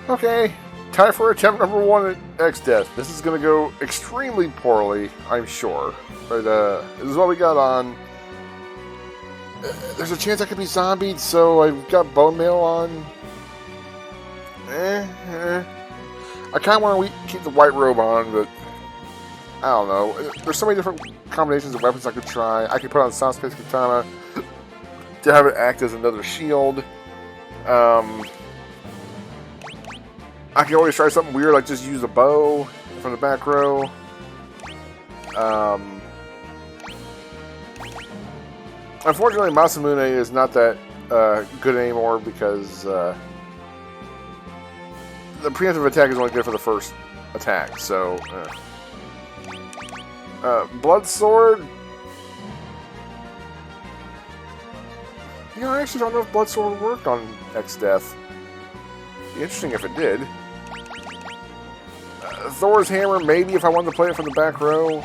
Okay, time for attempt number 1 at X-Death. This is going to go extremely poorly, I'm sure. But this is what we got on. There's a chance I could be zombied, so I've got bone mail on. I kind of want to keep the white robe on, but I don't know. There's so many different combinations of weapons I could try. I could put on Sasuke's katana to have it act as another shield. I can always try something weird, like just use a bow from the back row. Unfortunately, Masamune is not that good anymore because the preemptive attack is only good for the first attack. So, Blood Sword. You know, I actually don't know if Blood Sword worked on X-Death. Be interesting if it did. Thor's Hammer, maybe if I wanted to play it from the back row.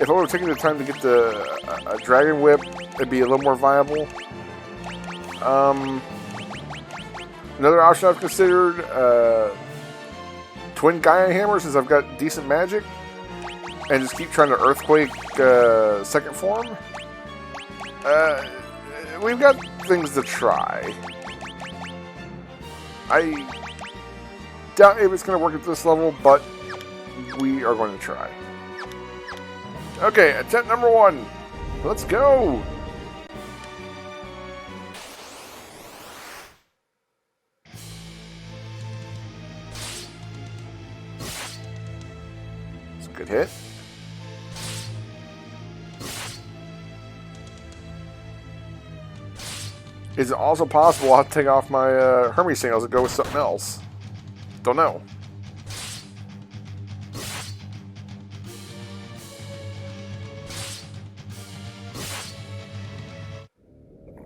If I would have taken the time to get the Dragon Whip, it'd be a little more viable. Another option I've considered, Twin Gaia Hammer, since I've got decent magic. And just keep trying to Earthquake second form. We've got things to try. I doubt if it's going to work at this level, but we are going to try. Okay, attempt number 1. Let's go! It's a good hit. Is it also possible I'll take off my Hermes singles and go with something else? Don't know.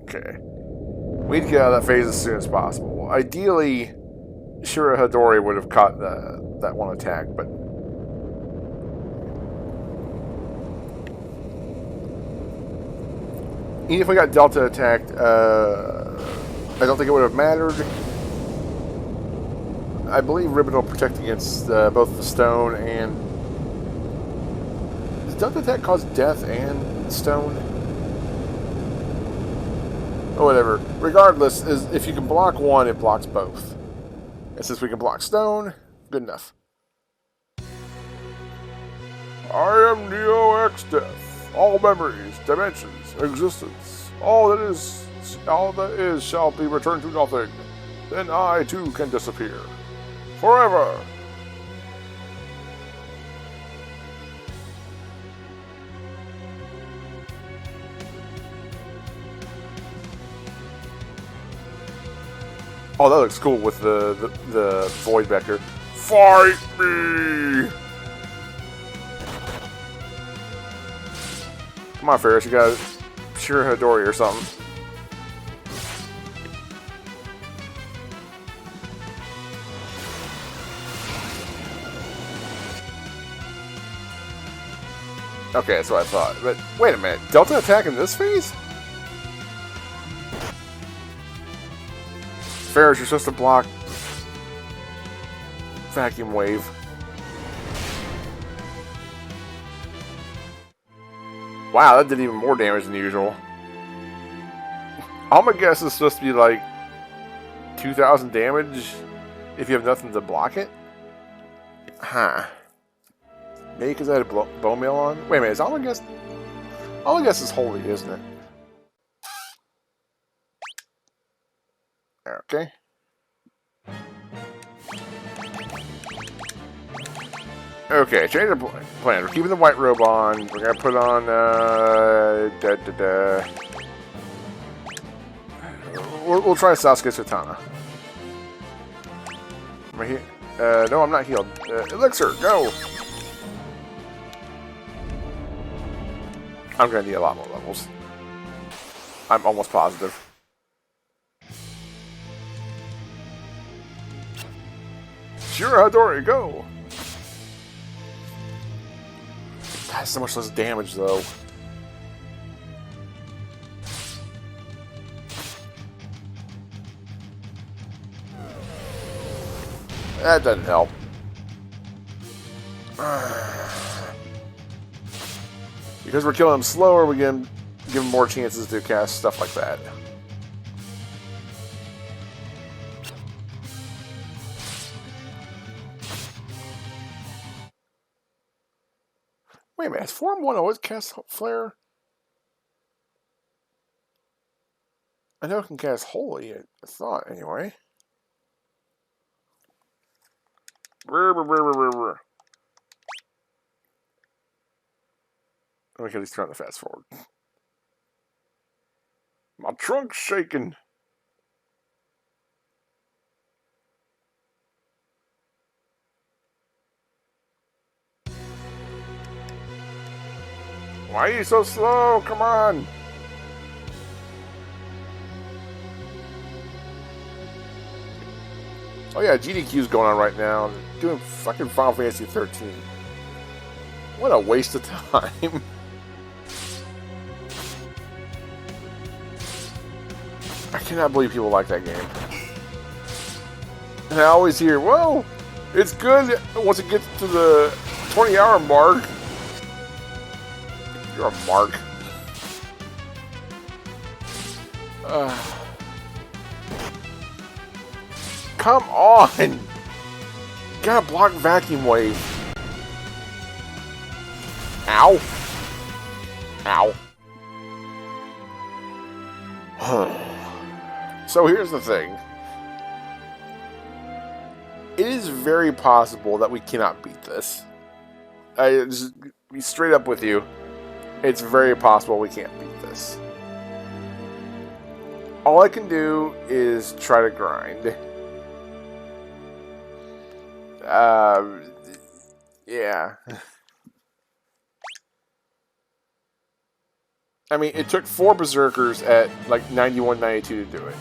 Okay. We need to get out of that phase as soon as possible. Ideally, Shira Hadori would have caught that one attack, but... Even if we got Delta attacked, I don't think it would have mattered. I believe Ribbon will protect against both the stone and... Does Delta attack cause death and stone? Oh, whatever. Regardless, if you can block one, it blocks both. And since we can block stone, good enough. I am Neo X-Death. All memories, dimensions, existence, all that is shall be returned to nothing. Then I too can disappear. Forever. Oh, that looks cool with the void vector. Fight me! Come on, Faris, you got Shira Hadori or something. Okay, that's what I thought. But wait a minute, Delta attack in this phase? Faris, you're supposed to block Vacuum Wave. Wow, that did even more damage than usual. I'm gonna guess it's supposed to be like 2,000 damage if you have nothing to block it. Huh. Maybe because I had a bone mail on? Wait a minute, is all I guess is holy, isn't it? Okay. Okay, change the plan. We're keeping the white robe on. We're gonna put on We'll try Sasuke's katana. Am I here? No, I'm not healed. Elixir, go! I'm gonna need a lot more levels. I'm almost positive. Shira Hadori, go! That's so much less damage, though. That doesn't help. Because we're killing them slower, we can give them more chances to cast stuff like that. Wait a minute, has Form 1 always cast Flare? I know it can cast Holy, I thought, anyway. Let me at least try to fast forward. My trunk's shaking. Why are you so slow? Come on. Oh yeah, GDQ's going on right now. They're doing fucking Final Fantasy 13. What a waste of time. I cannot believe people like that game. And I always hear, well, it's good once it gets to the 20-hour mark. You're a mark. Come on! You gotta block Vacuum Wave. Ow. Ow. So here's the thing. It is very possible that we cannot beat this. I just be straight up with you. It's very possible we can't beat this. All I can do is try to grind. Yeah. I mean, it took 4 Berserkers at like 91, 92 to do it.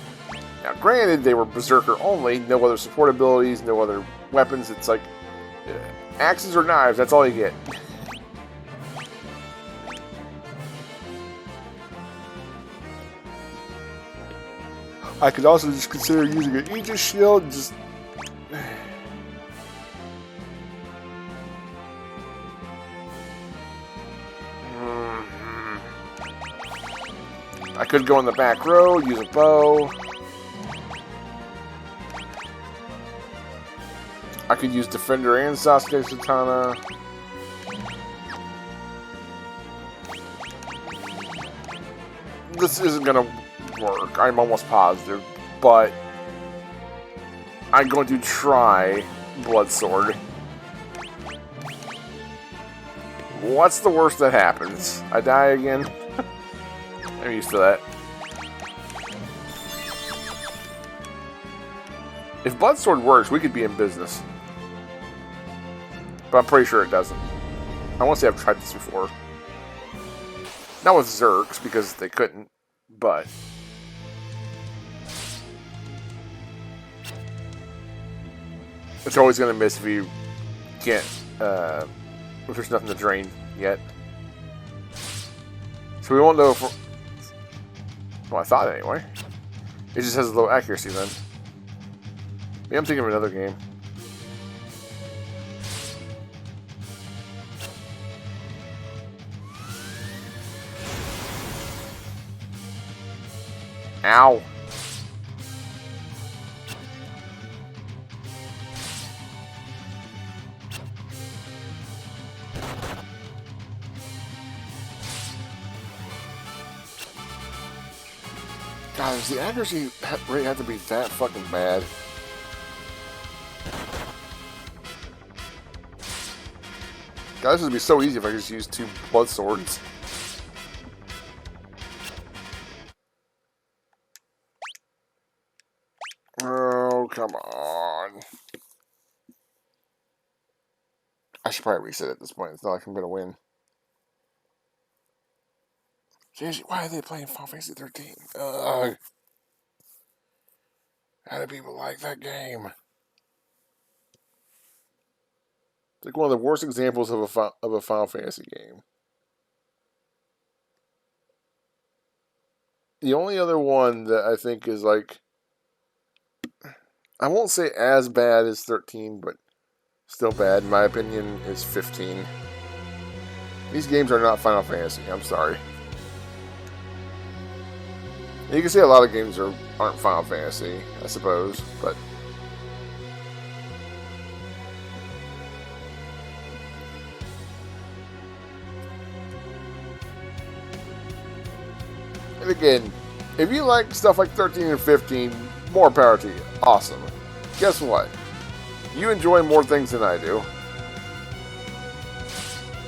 Now, granted, they were Berserker only, no other support abilities, no other weapons. It's like axes or knives, that's all you get. I could also just consider using an Aegis shield and just... I could go in the back row, use a bow. I could use Defender and Sasuke Katana. This isn't gonna work, I'm almost positive, but I'm going to try Blood Sword. What's the worst that happens? I die again? I'm used to that. If Blood Sword works, we could be in business. But I'm pretty sure it doesn't. I want to say I've tried this before. Not with Zerks, because they couldn't, but... It's always going to miss if you can't... if there's nothing to drain yet. So we won't know if we're... Well, I thought anyway. It just has a low accuracy then. Maybe I'm thinking of another game. Ow. God, does the accuracy rate have to be that fucking bad? God, this would be so easy if I could just use 2 blood swords. Oh, come on. I should probably reset at this point. It's not like I'm going to win. Seriously, why are they playing Final Fantasy 13? Ugh. How do people like that game? It's like one of the worst examples of a Final Fantasy game. The only other one that I think is like... I won't say as bad as 13, but still bad. In my opinion, is 15. These games are not Final Fantasy. I'm sorry. You can say a lot of games aren't Final Fantasy, I suppose, but and again, if you like stuff like 13 and 15, more power to you. Awesome. Guess what? You enjoy more things than I do.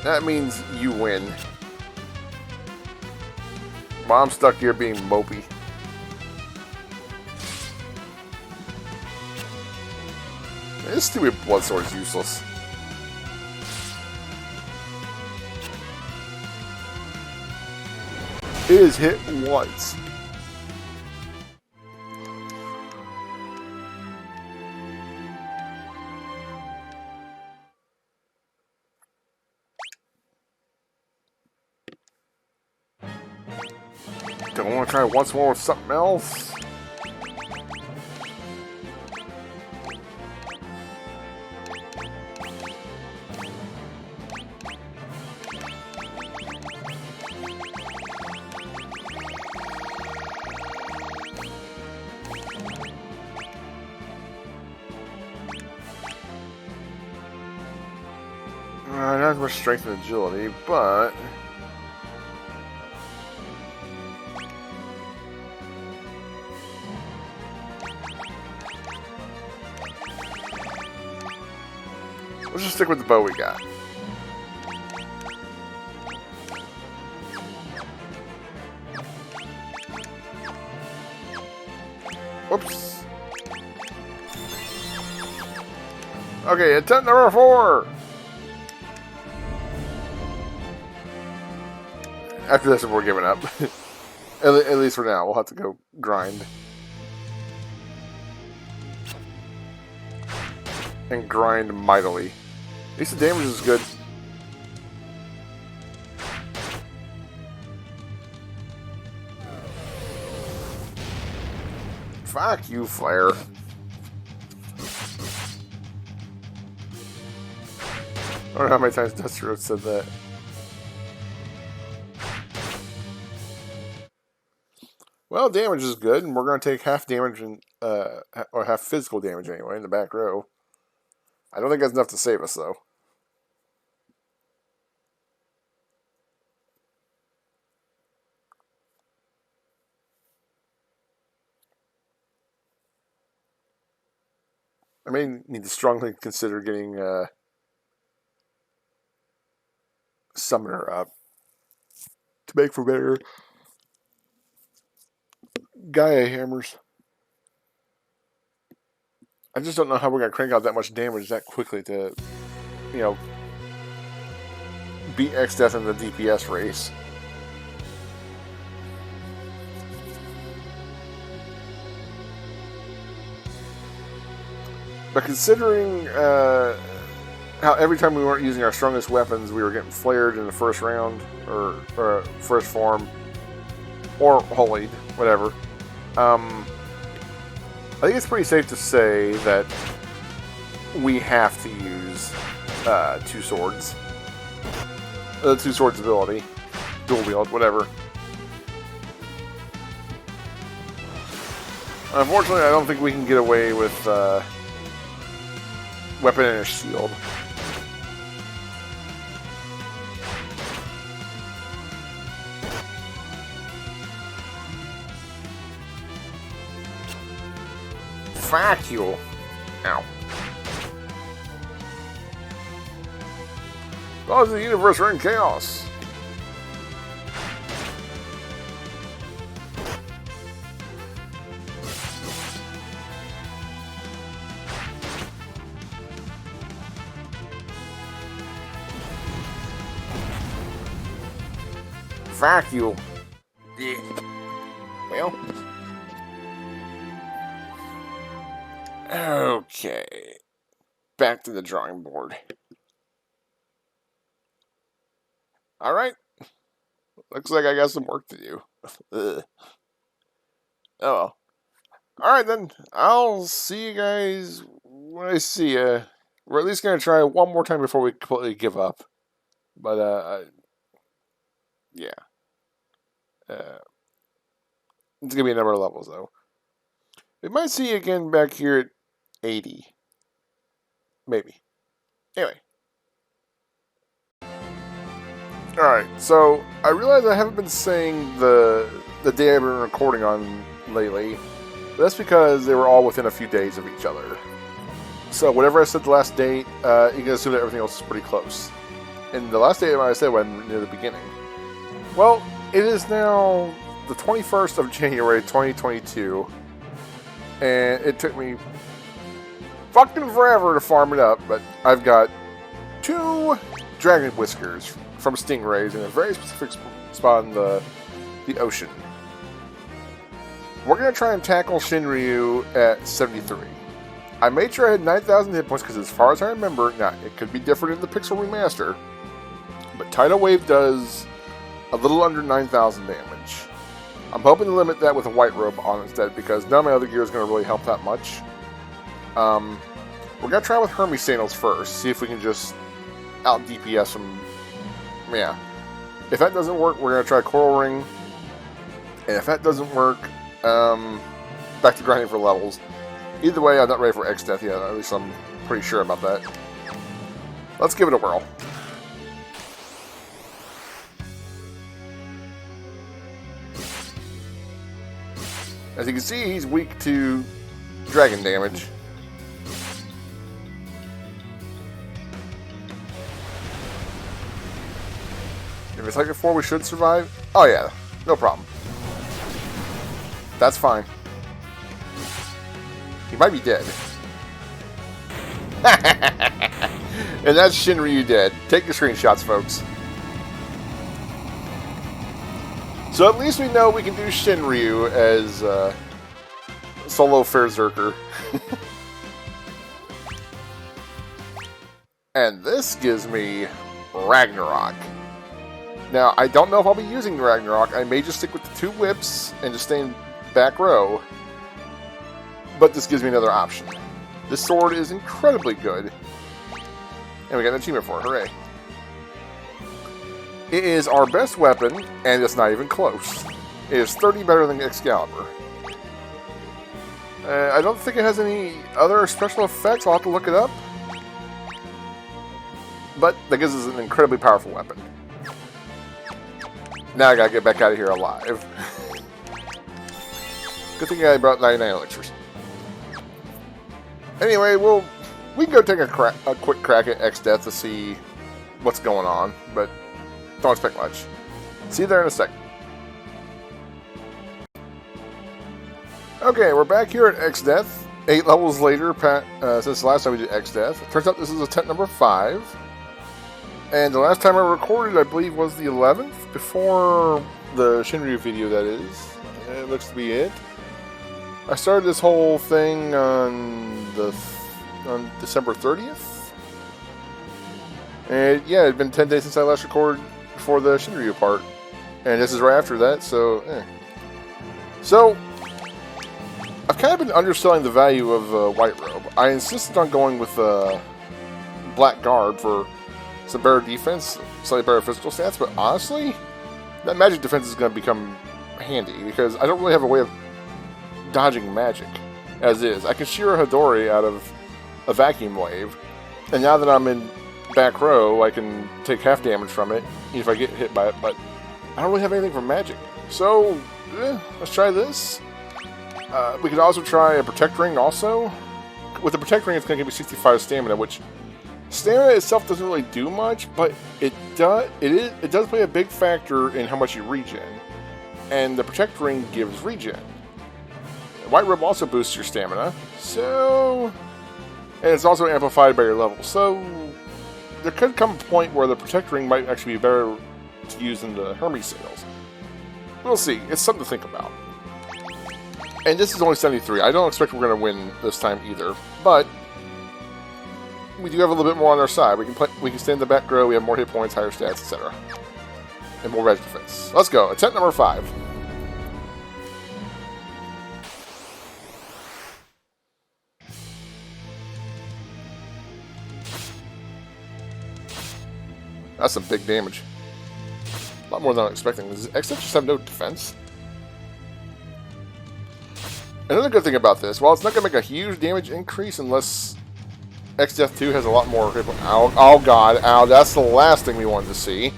That means you win. While I'm stuck here being mopey. This stupid blood sword is useless. It is hit once. Don't want to try once more with something else? Not as much strength and agility, but let's just stick with the bow we got. Whoops. Okay, attempt number 4. After this, we're giving up. At least for now. We'll have to go grind. And grind mightily. At least the damage is good. Fuck you, Flare. I don't know how many times Dusty said that. Well, damage is good, and we're going to take half damage, or half physical damage anyway, in the back row. I don't think that's enough to save us, though. I may need to strongly consider getting Summoner up to make for better Gaia hammers. I just don't know how we're going to crank out that much damage that quickly to, you know, beat X-Death in the DPS race. But considering how every time we weren't using our strongest weapons, we were getting flared in the first round, or first form, or holied, whatever. I think it's pretty safe to say that we have to use two swords. The two swords ability. Dual wield, whatever. Unfortunately, I don't think we can get away with weapon and a shield. Fuck you. Ow. Laws of the universe are in chaos. Fuck you. Yeah. Well. Okay. Back to the drawing board. Alright. Looks like I got some work to do. Ugh. Oh well. Alright then, I'll see you guys when I see you. We're at least going to try one more time before we completely give up. But, yeah. It's going to be a number of levels, though. We might see you again back here at 80. Maybe. Anyway. Alright, so I realize I haven't been saying the day I've been recording on lately. But that's because they were all within a few days of each other. So whatever I said the last date, you can assume that everything else is pretty close. And the last date I said was near the beginning. Well, it is now the 21st of January 2022. And it took me fucking forever to farm it up, but I've got 2 dragon whiskers from stingrays in a very specific spot in the ocean. We're going to try and tackle Shinryu at 73. I made sure I had 9,000 hit points because as far as I remember, now it could be different in the Pixel Remaster, but Tidal Wave does a little under 9,000 damage. I'm hoping to limit that with a white robe on instead because none of my other gear is going to really help that much. We're going to try with Hermes Sandals first, see if we can just out DPS them. Yeah. If that doesn't work, we're going to try Coral Ring. And if that doesn't work, back to grinding for levels. Either way, I'm not ready for X-Death yet. At least I'm pretty sure about that. Let's give it a whirl. As you can see, he's weak to dragon damage. If it's like before, we should survive. Oh yeah, no problem. That's fine. He might be dead. And that's Shinryu dead. Take your screenshots, folks. So at least we know we can do Shinryu as solo Berserker. And this gives me Ragnarok. Now, I don't know if I'll be using Ragnarok. I may just stick with the 2 whips and just stay in back row. But this gives me another option. This sword is incredibly good. And we got an achievement for it. Hooray. It is our best weapon, and it's not even close. It is 30 better than Excalibur. I don't think it has any other special effects. I'll have to look it up. But that gives us an incredibly powerful weapon. Now I gotta get back out of here alive. Good thing I brought 99 elixirs. Anyway, we can go take a quick crack at X-Death to see what's going on, but don't expect much. See you there in a second. Okay, we're back here at X-Death. 8 levels later, since the last time we did X-Death. It turns out this is attempt number 5. And the last time I recorded, I believe, was the 11th, before the Shinryu video, that is. It looks to be it. I started this whole thing on December 30th. And yeah, it had been 10 days since I last recorded for the Shinryu part. And this is right after that, so So, I've kind of been underselling the value of White Robe. I insisted on going with Black Guard for some better defense, slightly better physical stats, but honestly, that magic defense is going to become handy, because I don't really have a way of dodging magic, as is. I can shear a Hidori out of a vacuum wave, and now that I'm in back row, I can take half damage from it, even if I get hit by it, but I don't really have anything for magic. So, let's try this. We could also try a Protect Ring also. With the Protect Ring, it's going to give me 65 stamina, which stamina itself doesn't really do much, but it does play a big factor in how much you regen. And the Protect Ring gives regen. White Robe also boosts your stamina, so... and it's also amplified by your level, so... there could come a point where the Protect Ring might actually be better to use than the Hermes Sandals. We'll see. It's something to think about. And this is only 73. I don't expect we're going to win this time either, but we do have a little bit more on our side. We can stay in the back row, we have more hit points, higher stats, etc. And more reg defense. Let's go. Attempt number 5. That's some big damage. A lot more than I was expecting. Does XF just have no defense? Another good thing about this, while it's not going to make a huge damage increase unless XF 2 has a lot more hit. Ow, oh god, ow, that's the last thing we wanted to see.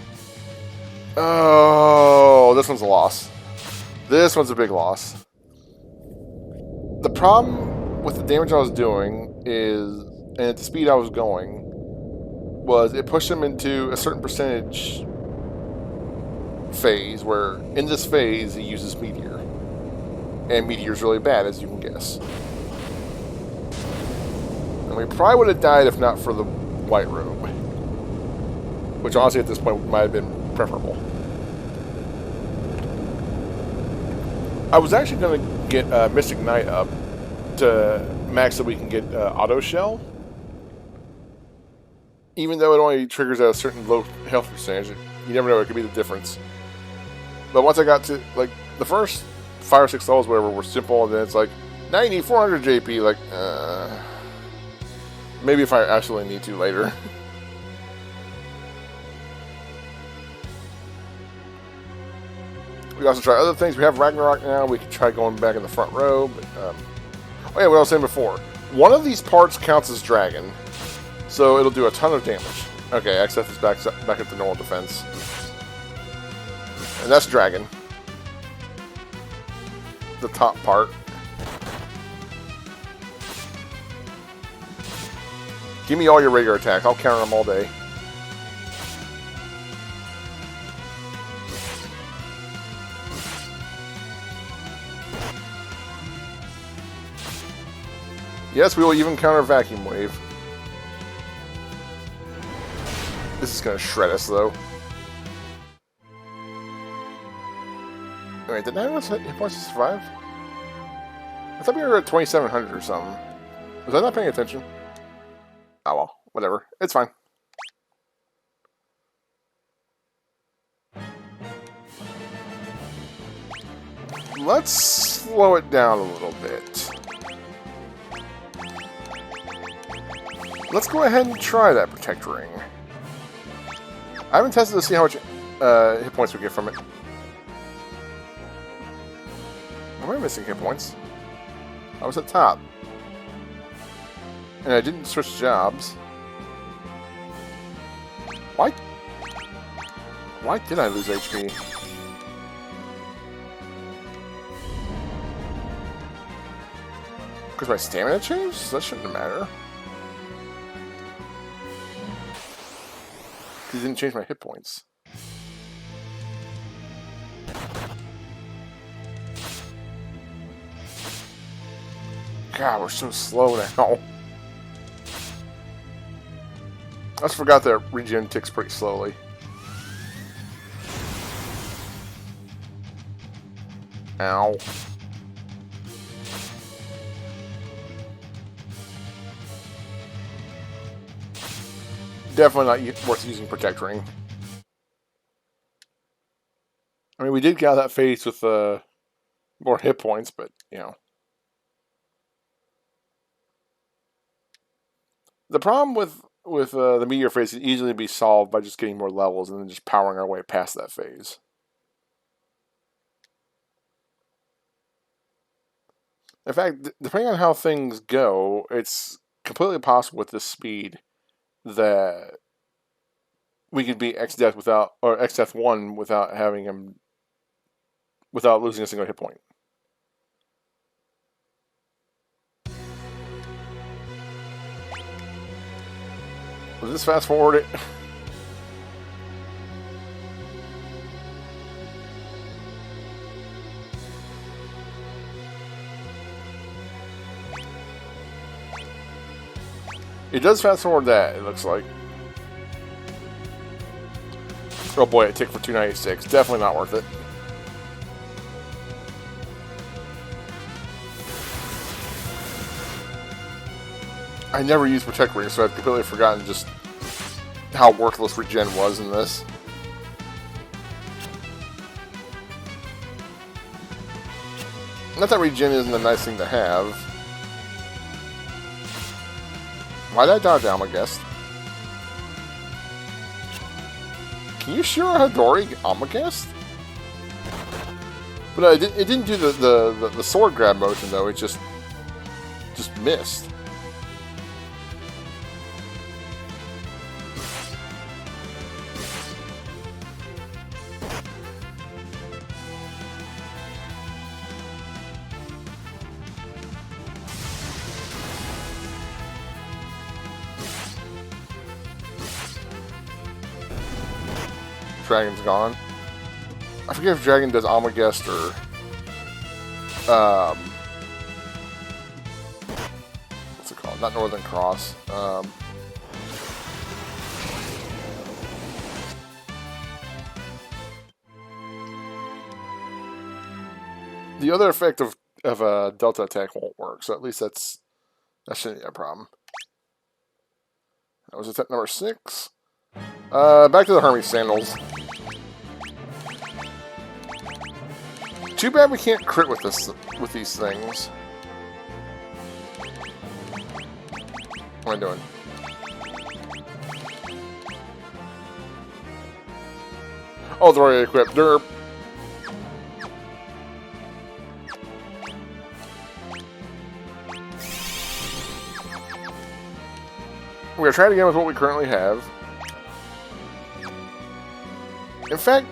Oh, this one's a loss. This one's a big loss. The problem with the damage I was doing is, and at the speed I was going, was it pushed him into a certain percentage phase where in this phase he uses Meteor. And Meteor's really bad, as you can guess. And we probably would have died if not for the White Robe. Which honestly at this point might have been preferable. I was actually going to get Mystic Knight up to max so we can get Auto Shell. Even though it only triggers at a certain low health percentage, you never know, it could be the difference. But once I got to, like, the first 5 or 6 levels, whatever, were simple, and then it's like, 90, 400 JP, like, maybe if I actually need to later. We also try other things. We have Ragnarok now. We can try going back in the front row. But, oh yeah, what I was saying before. One of these parts counts as Dragon, so it'll do a ton of damage. Okay, XF is back at the normal defense. And that's Dragon. The top part. Give me all your regular attacks. I'll counter them all day. Yes, we will even counter Vacuum Wave. This is going to shred us, though. Wait, did I have hit points to survive? I thought we were at 2,700 or something. Was I not paying attention? Oh well, whatever. It's fine. Let's slow it down a little bit. Let's go ahead and try that Protect Ring. I haven't tested to see how much hit points we get from it. Am I missing hit points? I was at top. And I didn't switch jobs. Why? Why did I lose HP? Because my stamina changed? That shouldn't matter. Because it didn't change my hit points. God, we're so slow now. I just forgot that regen ticks pretty slowly. Ow. Definitely not worth using Protect Ring. I mean, we did get out of that phase with more hit points, but, you know. The problem with the Meteor phase can easily be solved by just getting more levels and then just powering our way past that phase. In fact, depending on how things go, it's completely possible with this speed that we could beat X-Death without, or X-Death 1 without having him, without losing a single hit point. Will this fast forward it? It does fast forward that, it looks like. Oh boy, it ticked for 296. Definitely not worth it. I never used Protect Ring, so I've completely forgotten just how worthless regen was in this. Not that regen isn't a nice thing to have. Why did I dodge down, I guess? Can you Shiro Hadori Amethyst? But no, it didn't do the sword grab motion though. It just missed. Dragon's gone. I forget if Dragon does Amethyst or what's it called? Not Northern Cross. The other effect of a Delta attack won't work, so at least that shouldn't be a problem. That was attempt number 6. Back to the Hermes Sandals. Too bad we can't crit with these things. What am I doing? Oh, they're already equipped. Derp. We're gonna try it again with what we currently have. In fact,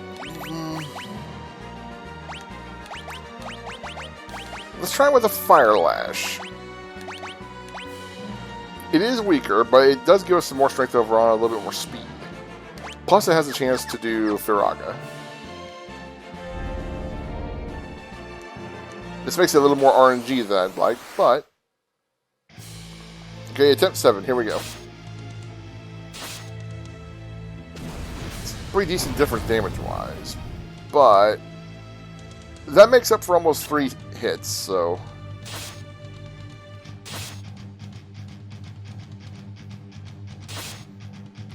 let's try it with a Fire Lash. It is weaker, but it does give us some more strength overall and a little bit more speed. Plus, it has a chance to do Firaga. This makes it a little more RNG than I'd like, but... Okay, attempt 7. Here we go. Pretty decent difference damage-wise, but that makes up for almost 3 hits, so...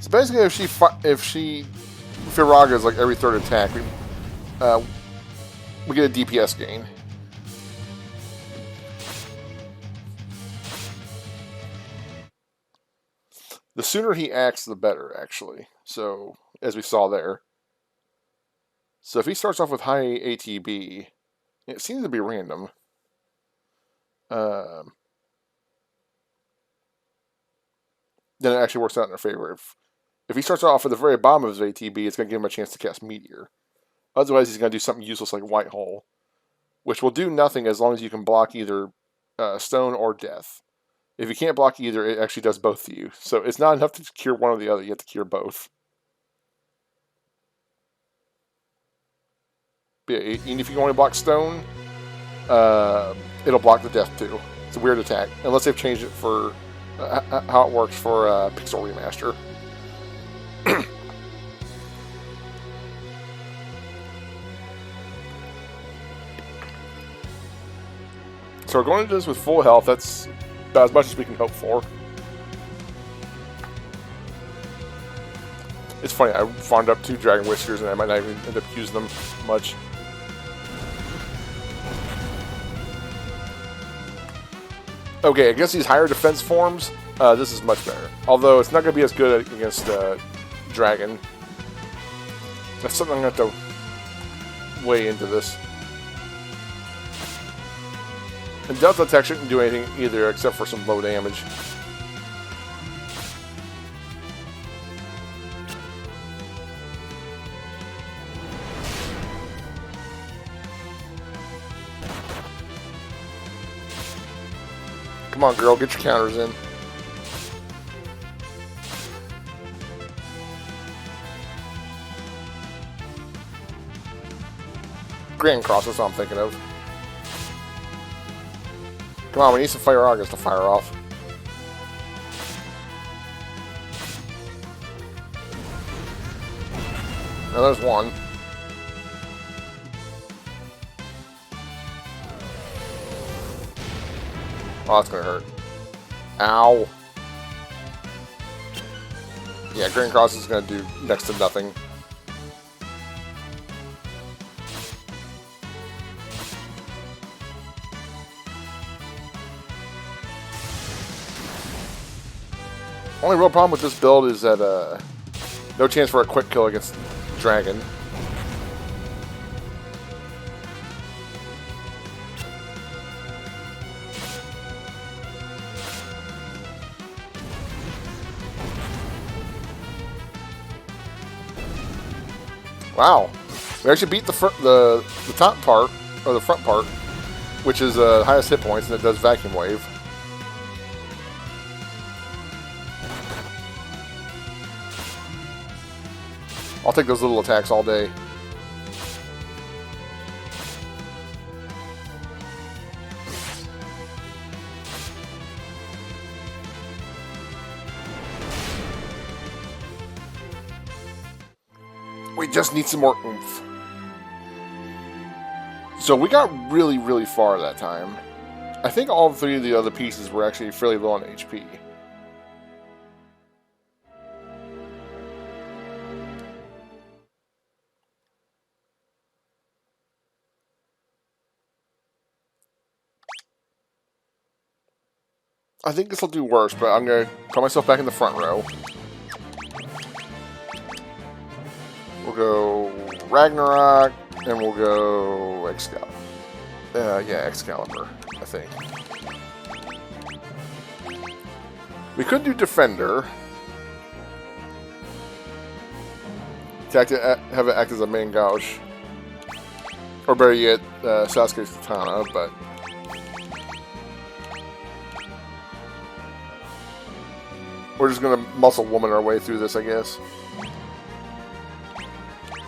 So basically, if she Firaga is like every 3rd attack, we get a DPS gain. The sooner he acts, the better, actually. So, as we saw there. So if he starts off with high ATB, it seems to be random. Then it actually works out in our favor. If he starts off at the very bottom of his ATB, it's going to give him a chance to cast Meteor. Otherwise, he's going to do something useless like White Hole, which will do nothing as long as you can block either Stone or Death. If you can't block either, it actually does both to you. So it's not enough to cure one or the other, you have to cure both. But yeah, even if you only block Stone, it'll block the Death too. It's a weird attack, unless they've changed it for how it works for Pixel Remaster. So we're going into this with full health. That's about as much as we can hope for. It's funny, I farmed up 2 Dragon Whiskers and I might not even end up using them much. Okay, against these higher defense forms, this is much better. Although it's not going to be as good against Dragon. That's something I'm going to have to weigh into this. And Delta Attack shouldn't do anything either, except for some low damage. Come on, girl, get your counters in. Grand Cross, that's what I'm thinking of. Come on, we need some Fire August to fire off. Now there's one. Oh, that's gonna hurt. Ow. Yeah, Grand Cross is gonna do next to nothing. Only real problem with this build is that no chance for a quick kill against dragon. Wow, we actually beat the top part, or the front part, which is highest hit points, and it does vacuum wave. I'll take those little attacks all day. We just need some more oomph. So we got really, really far that time. I think all three of the other pieces were actually fairly low on HP. I think this will do worse, but I'm going to put myself back in the front row. We'll go Ragnarok, and we'll go Excalibur. Yeah, Excalibur, I think. We could do Defender. Have it act as a main gouge. Or better yet, Sasuke's Katana, but... we're just going to muscle woman our way through this, I guess.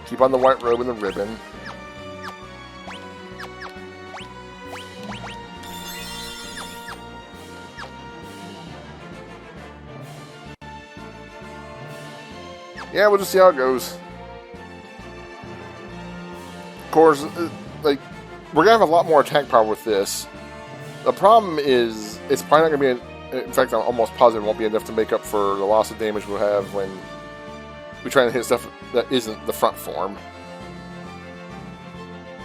Keep on the white robe and the ribbon. Yeah, we'll just see how it goes. Of course, like, we're going to have a lot more attack power with this. The problem is, it's probably not going to be... in fact, I'm almost positive it won't be enough to make up for the loss of damage we'll have when we try to hit stuff that isn't the front form.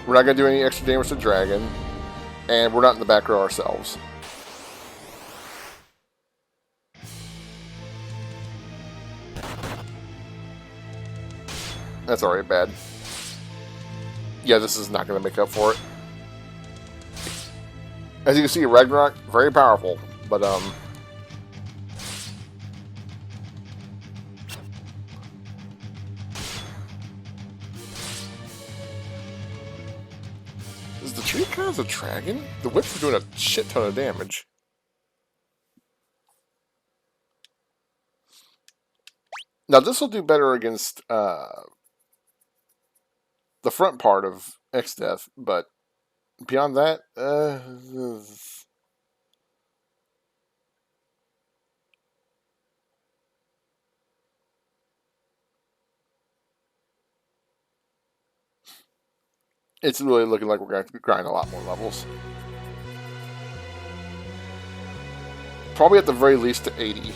We're not going to do any extra damage to Dragon, and we're not in the back row ourselves. That's already bad. Yeah, this is not going to make up for it. As you can see, Ragnarok, very powerful. But, is the tree kind of a dragon? The whips are doing a shit ton of damage. Now, this will do better against, the front part of X-Death, but beyond that, it's really looking like we're going to grind a lot more levels. Probably at the very least to 80.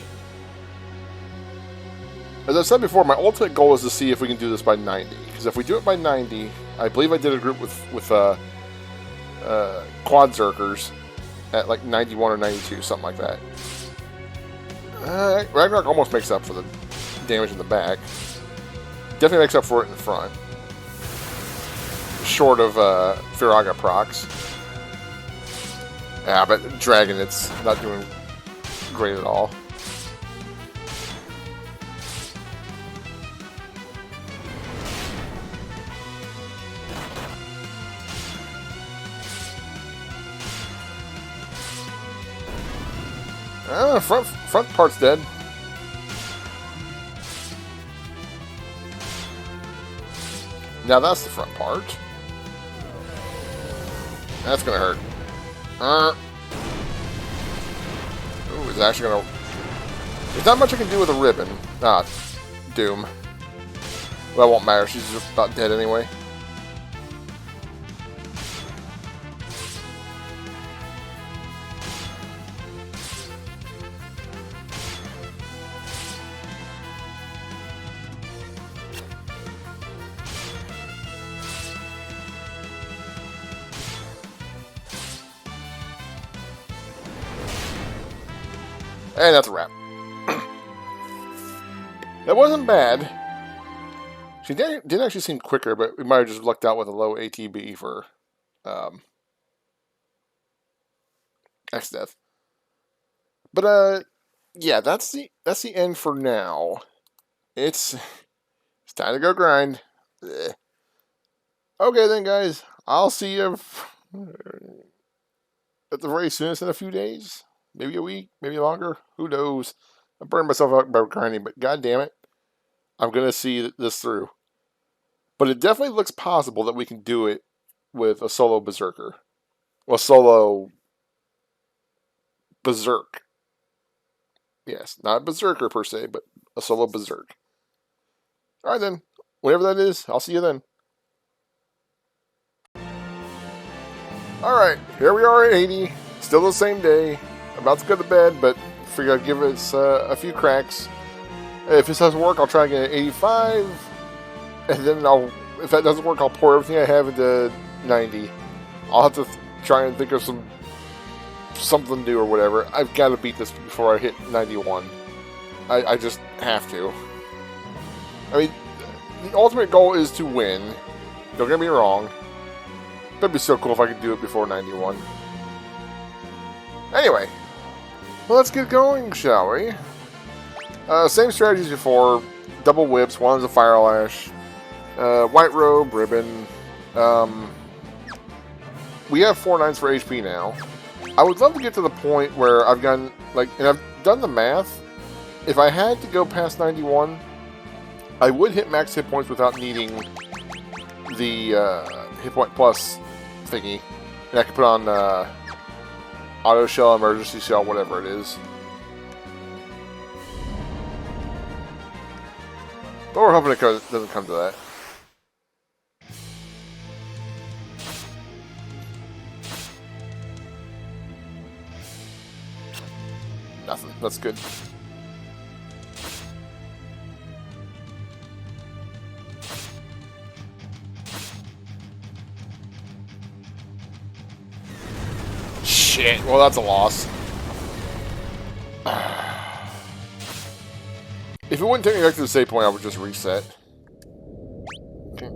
As I said before, my ultimate goal is to see if we can do this by 90. Because if we do it by 90, I believe I did a group with Quad Zerkers at like 91 or 92, something like that. Ragnarok almost makes up for the damage in the back. Definitely makes up for it in the front. Short of Firaga procs. Yeah, but Dragon, it's not doing great at all. Front part's dead. Now that's the front part. That's gonna hurt. Ooh, it's actually gonna... there's not much I can do with a ribbon. Ah, Doom. Well, it won't matter. She's just about dead anyway. And that's a wrap. That wasn't bad. She did actually seem quicker, but we might have just lucked out with a low ATB for X-Death. But yeah, that's the end for now. It's time to go grind. Ugh. Okay then, guys. I'll see you at the very soonest in a few days. Maybe a week, maybe longer. Who knows? I burned myself out by grinding, but god damn it, I'm gonna see this through. But it definitely looks possible that we can do it with a solo Berserker. Well, solo Berserk. Yes, not a Berserker per se, but a solo Berserk. Alright then. Whatever that is, I'll see you then. Alright, here we are at 80. Still the same day. About to go to bed, but figure I'd give it a few cracks. If this doesn't work, I'll try again at 85. And then if that doesn't work, I'll pour everything I have into 90. I'll have to try and think of something new or whatever. I've got to beat this before I hit 91. I just have to. I mean, the ultimate goal is to win. Don't get me wrong. That'd be so cool if I could do it before 91. Anyway, well, let's get going, shall we? Same strategies before. Double whips. One is a fire lash. White robe, ribbon. We have 4 nines for HP now. I would love to get to the point where I've gotten, and I've done the math. If I had to go past 91, I would hit max hit points without needing the hit point plus thingy. And I could put on auto shell, emergency shell, whatever it is. But we're hoping it doesn't come to that. Nothing. That's good. Shit. Well, that's a loss. If it wouldn't take me back to the save point, I would just reset. Okay.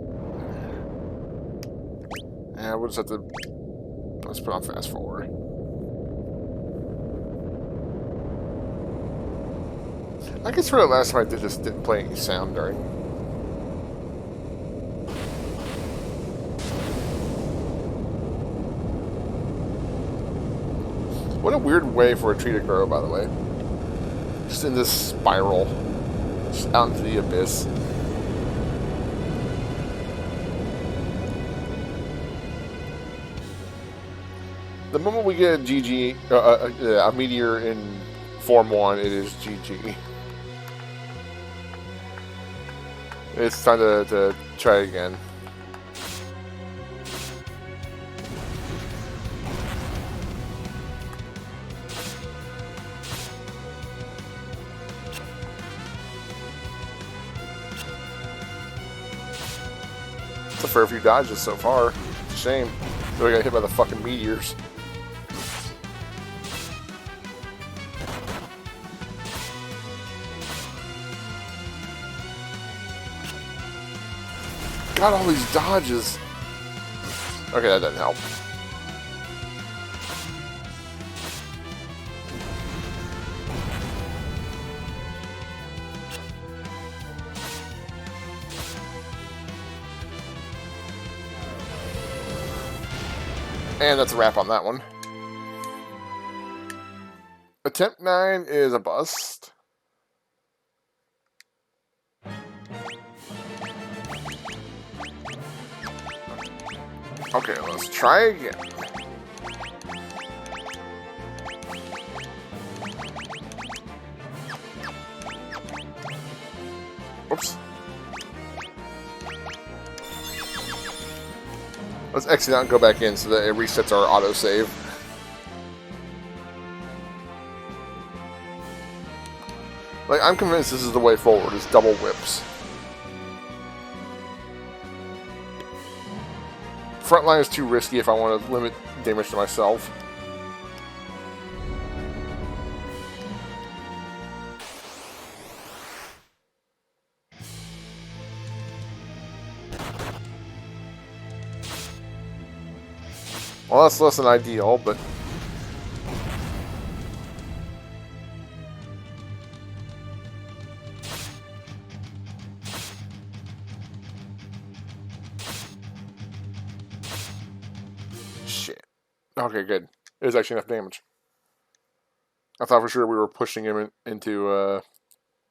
Yeah, we'll just have to... Let's put on fast forward. I guess for the last time I did this, didn't play any sound during. What a weird way for a tree to grow, by the way. Just in this spiral. Just out into the abyss. The moment we get a GG, a meteor in Form 1, it is GG. It's time to try again. It's a fair few dodges so far. It's a shame. Really got hit by the fucking meteors. Got all these dodges. Okay, that doesn't help. And that's a wrap on that one. Attempt 9 is a bust. Okay, let's try again. Oops. Let's exit out and go back in so that it resets our autosave. Like, I'm convinced this is the way forward, is double whips. Frontline is too risky if I want to limit damage to myself. Well, that's less than ideal, but... Shit. Okay, good. It was actually enough damage. I thought for sure we were pushing him into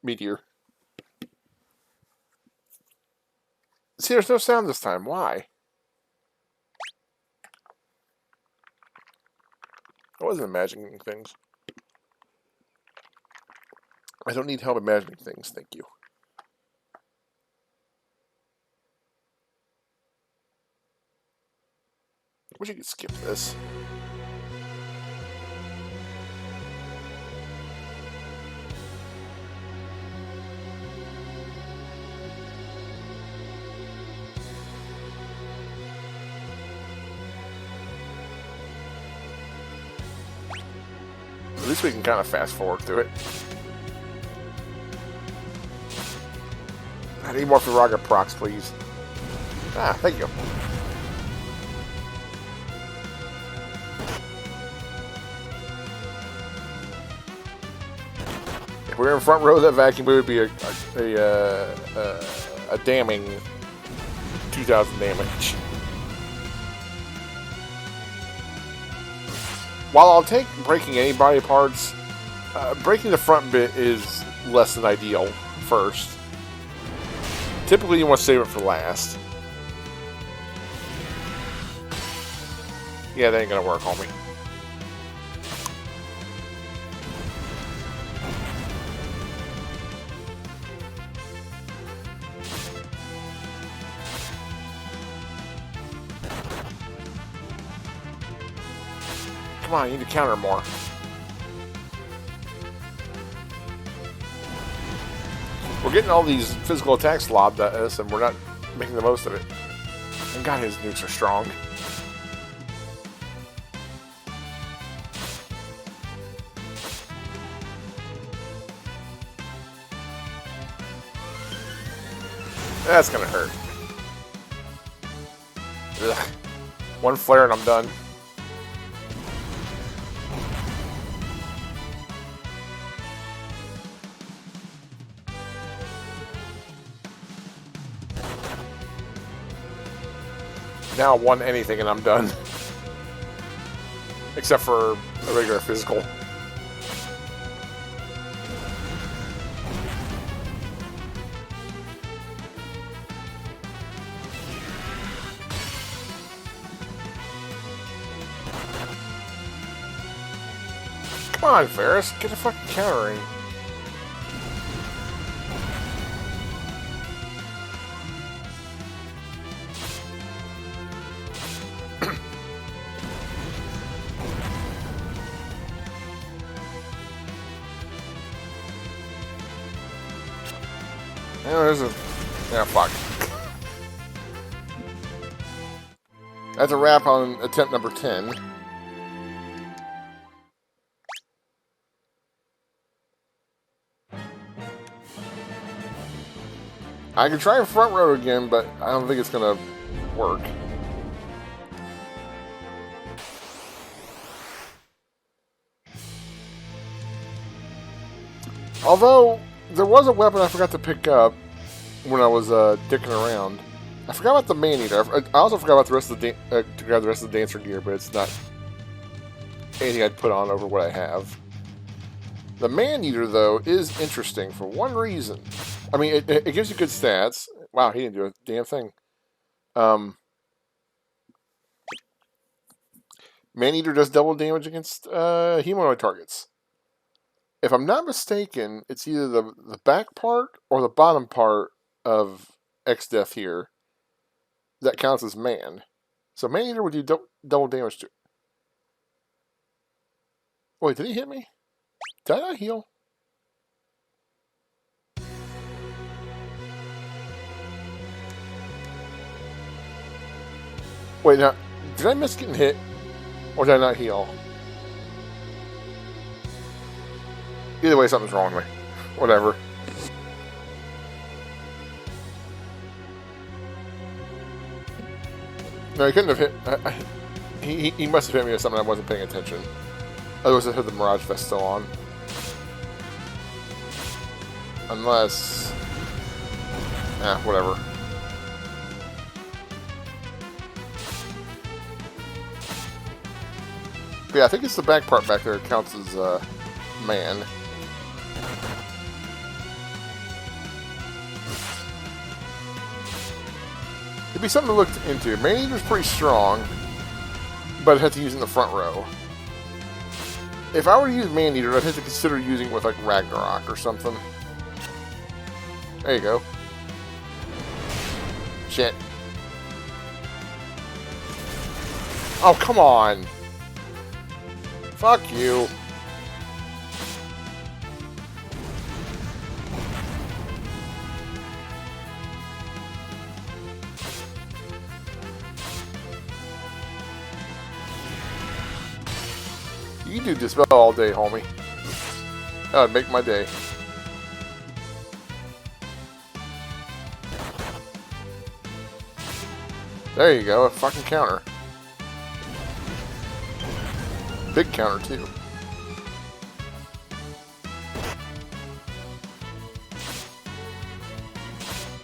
Meteor. See, there's no sound this time. Why? I wasn't imagining things. I don't need help imagining things, thank you. I wish you could skip this. At least we can kind of fast forward through it. I need more Firaga procs, please. Ah, thank you. If we were in front row of that vacuum, we would be a damning 2,000 damage. While I'll take breaking any body parts, breaking the front bit is less than ideal first. Typically, you want to save it for last. Yeah, that ain't gonna work on me. Come on, you need to counter more. We're getting all these physical attacks lobbed at us, and we're not making the most of it. And God, his nukes are strong. That's gonna hurt. Ugh. One flare and I'm done. Now one anything and I'm done. Except for a regular physical. Come on, Faris, get a fucking countering. There's a... Yeah, fuck. That's a wrap on attempt number 10. I can try front row again, but I don't think it's gonna work. Although, there was a weapon I forgot to pick up when I was dicking around. I forgot about the Man-Eater. I also forgot about the rest of the to grab the rest of the Dancer gear, but it's not anything I'd put on over what I have. The Man-Eater, though, is interesting for one reason. I mean, it gives you good stats. Wow, he didn't do a damn thing. Man-Eater does double damage against humanoid targets. If I'm not mistaken, it's either the back part or the bottom part of X-Death here that counts as man. So Man-Eater would do double damage to... Wait, did he hit me? Did I not heal? Wait, now, did I miss getting hit? Or did I not heal? Either way, something's wrong with me. Whatever. No, he couldn't have hit... He must have hit me with something I wasn't paying attention. Otherwise I had the Mirage Vest still on. Unless... whatever. But yeah, I think it's the back part back there that counts as, man. It'd be something to look into. Man-Eater's pretty strong, but I'd have to use it in the front row. If I were to use Man-Eater, I'd have to consider using it with, like, Ragnarok or something. There you go. Shit. Oh, come on! Fuck you. You do Dispel all day, homie. That would make my day. There you go, a fucking counter. Big counter, too.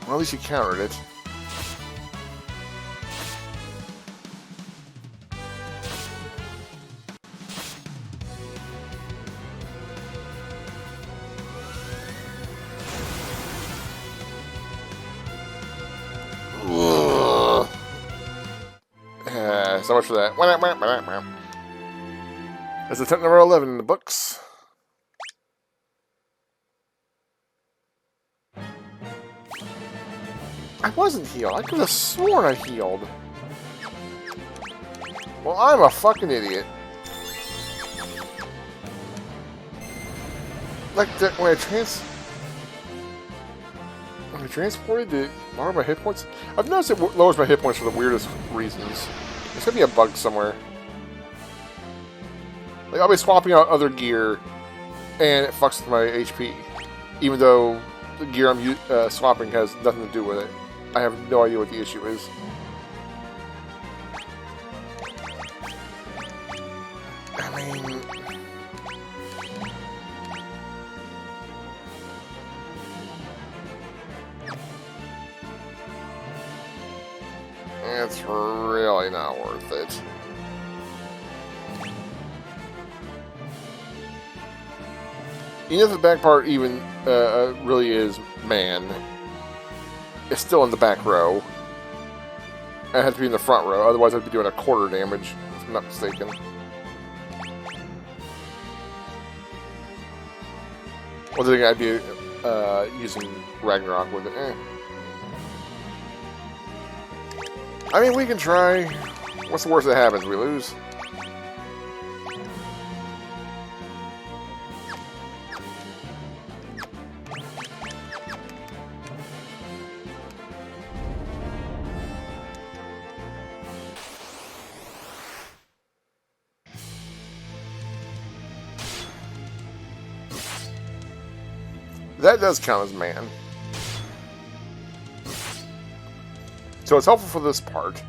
Well, at least you countered it. So much for that. That's attempt number 11 in the books. I wasn't healed. I could have sworn I healed. Well, I'm a fucking idiot. Like, when I transported, it lowered my hit points. I've noticed it lowers my hit points for the weirdest reasons. There's gonna be a bug somewhere. Like, I'll be swapping out other gear, and it fucks with my HP. Even though the gear I'm swapping has nothing to do with it. I have no idea what the issue is. I mean... it's really not worth it. Even if the back part even really is man, it's still in the back row. I have to be in the front row, otherwise I'd be doing a quarter damage, if I'm not mistaken. Well, then I'd be using Ragnarok with it. I mean, we can try. What's the worst that happens? We lose. That does count as man. So it's helpful for this part.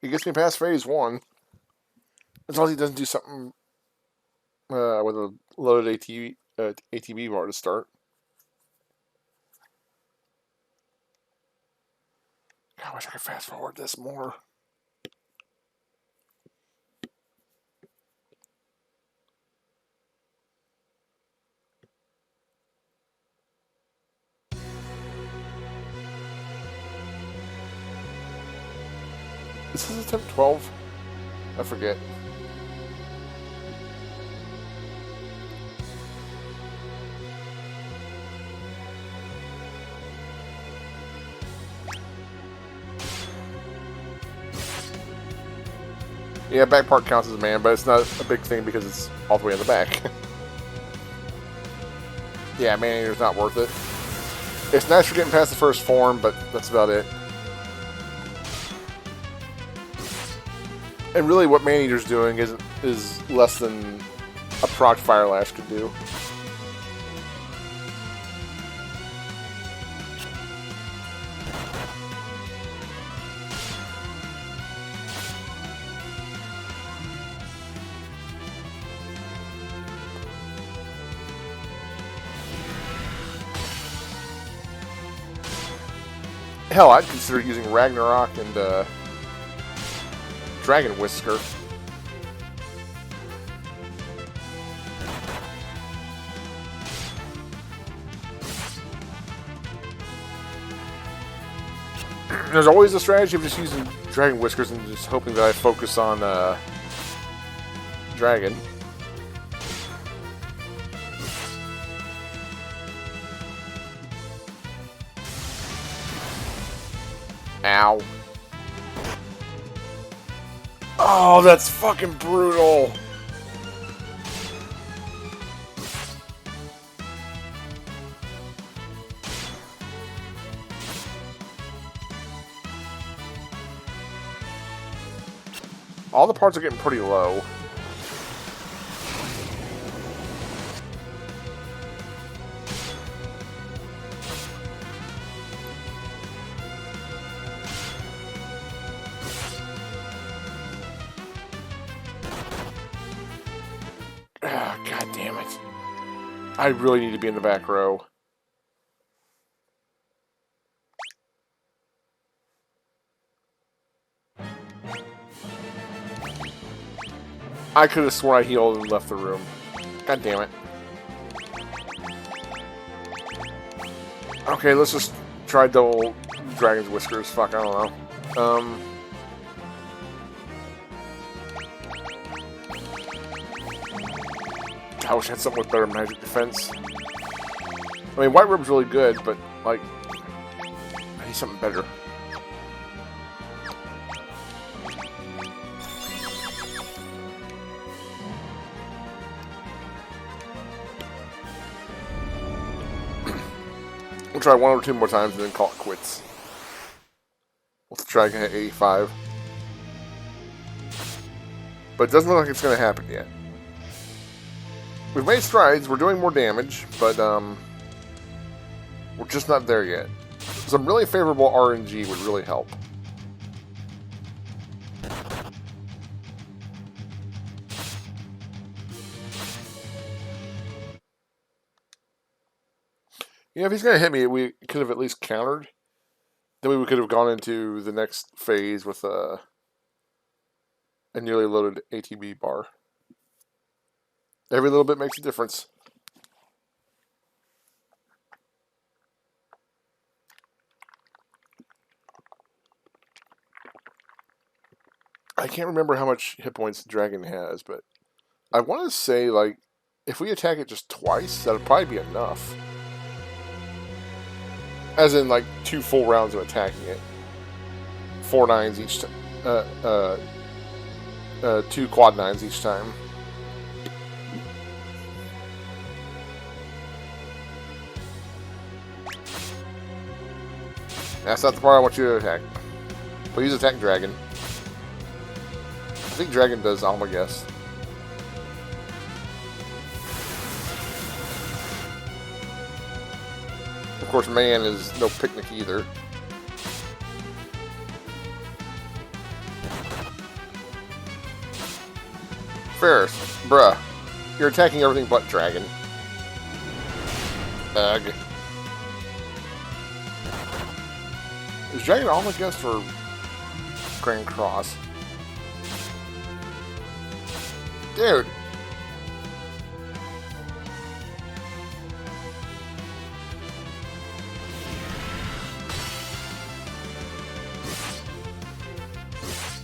He gets me past phase 1. As long as he doesn't do something with a loaded ATB bar to start. God, I wish I could fast forward this more. Is this attempt 12? I forget. Yeah, back part counts as a man, but it's not a big thing because it's all the way in the back. Yeah, Man-Eater's not worth it. It's nice for getting past the first form, but that's about it. And really what Man-Eater's doing is less than a proc Fire Lash could do. Hell, I'd consider using Ragnarok and Dragon Whisker. There's always a strategy of just using Dragon Whiskers and just hoping that I focus on Dragon. Ow. Oh, that's fucking brutal. All the parts are getting pretty low. God damn it. I really need to be in the back row. I could have sworn I healed and left the room. God damn it. Okay, let's just try double Dragon's Whiskers. Fuck, I don't know. I wish I had something with better magic defense. I mean, White Robe's really good, but, like, I need something better. We'll try one or two more times and then call it quits. We'll try again at 85. But it doesn't look like it's going to happen yet. We've made strides, we're doing more damage, but we're just not there yet. Some really favorable RNG would really help. Yeah, if he's going to hit me, we could have at least countered. Then we could have gone into the next phase with a nearly loaded ATB bar. Every little bit makes a difference. I can't remember how much hit points the dragon has, but I want to say, like, if we attack it just twice, that'll probably be enough. As in, like, 2 full rounds of attacking it. 4 nines each time. 2 quad nines each time. That's not the part I want you to attack. Please attack Dragon. I think Dragon does Almagest. Of course, man is no picnic either. Faris, bruh. You're attacking everything but Dragon. Ugh. Is Dragon Almagest or Grand Cross? Dude.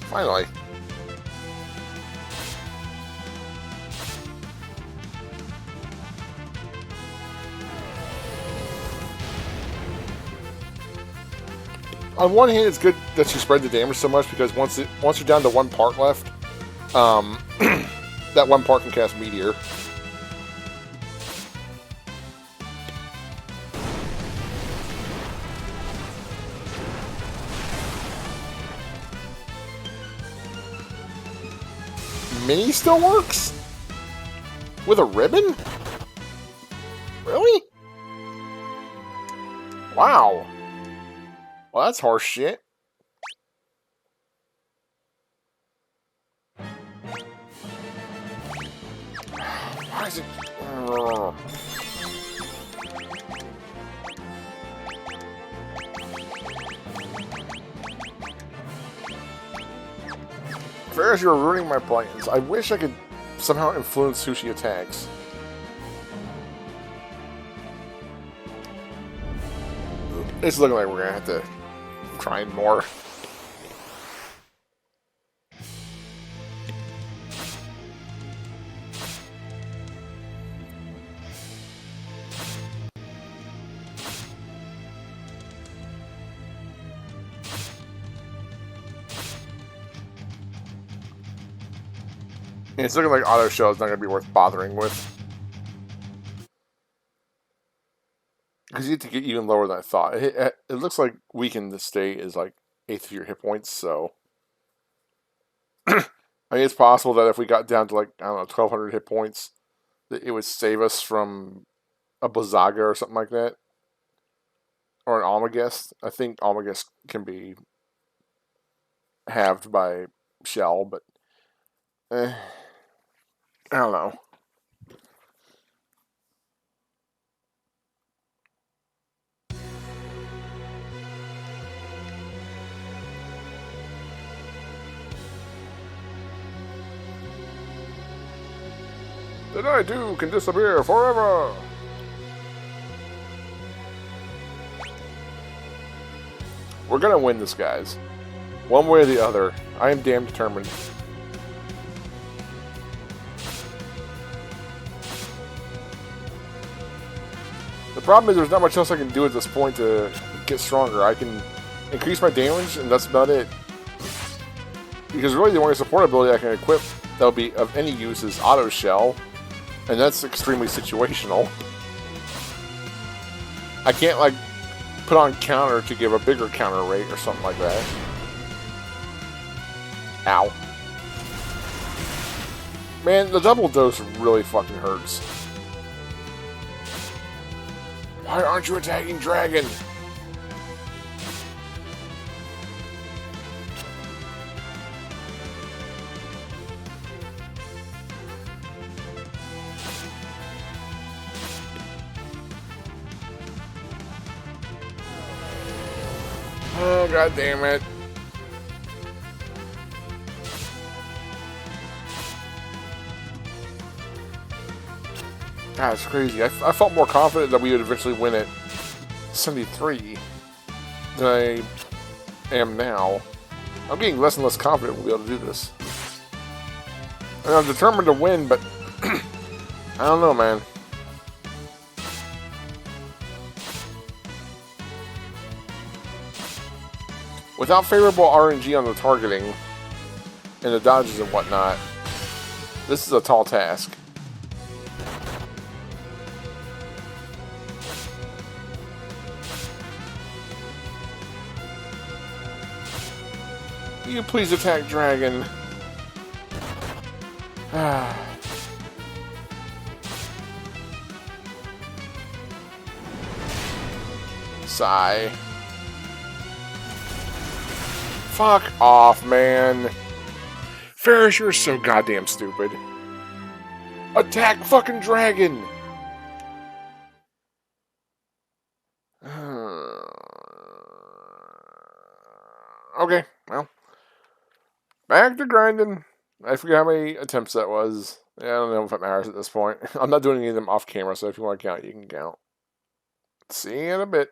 Finally. On one hand, it's good that you spread the damage so much because once you're down to 1 part left, that 1 part can cast Meteor. Mini still works? With a ribbon? Really? Wow. Well, that's harsh shit. Why is it... Faris, you're ruining my plans. I wish I could somehow influence who she attacks. It's looking like we're gonna have to try more. It's looking like auto shell is not going to be worth bothering with. Because you have to get even lower than I thought. It looks like weakened state is like 8th of your hit points, so... I mean, it's possible that if we got down to like, I don't know, 1,200 hit points, that it would save us from a Blizzaga or something like that. Or an Almagest. I think Almagest can be halved by Shell, but... I don't know. That I do can disappear forever! We're gonna win this, guys. One way or the other. I am damn determined. The problem is there's not much else I can do at this point to get stronger. I can increase my damage, and that's about it. Because really the only support ability I can equip that'll be of any use is Auto Shell, and that's extremely situational. I can't, like, put on counter to give a bigger counter rate or something like that. Ow. Man, the double dose really fucking hurts. Why aren't you attacking Dragon? Oh, god damn it. God, it's crazy. I felt more confident that we would eventually win at 73 than I am now. I'm getting less and less confident we'll be able to do this. And I'm determined to win, but I don't know, man. Without favorable RNG on the targeting and the dodges and whatnot, this is a tall task. You please attack Dragon. Sigh. Fuck off, man. Faris, you're so goddamn stupid. Attack fucking Dragon! Okay, well. Back to grinding. I forget how many attempts that was. Yeah, I don't know if it matters at this point. I'm not doing any of them off camera, so if you want to count, you can count. See you in a bit.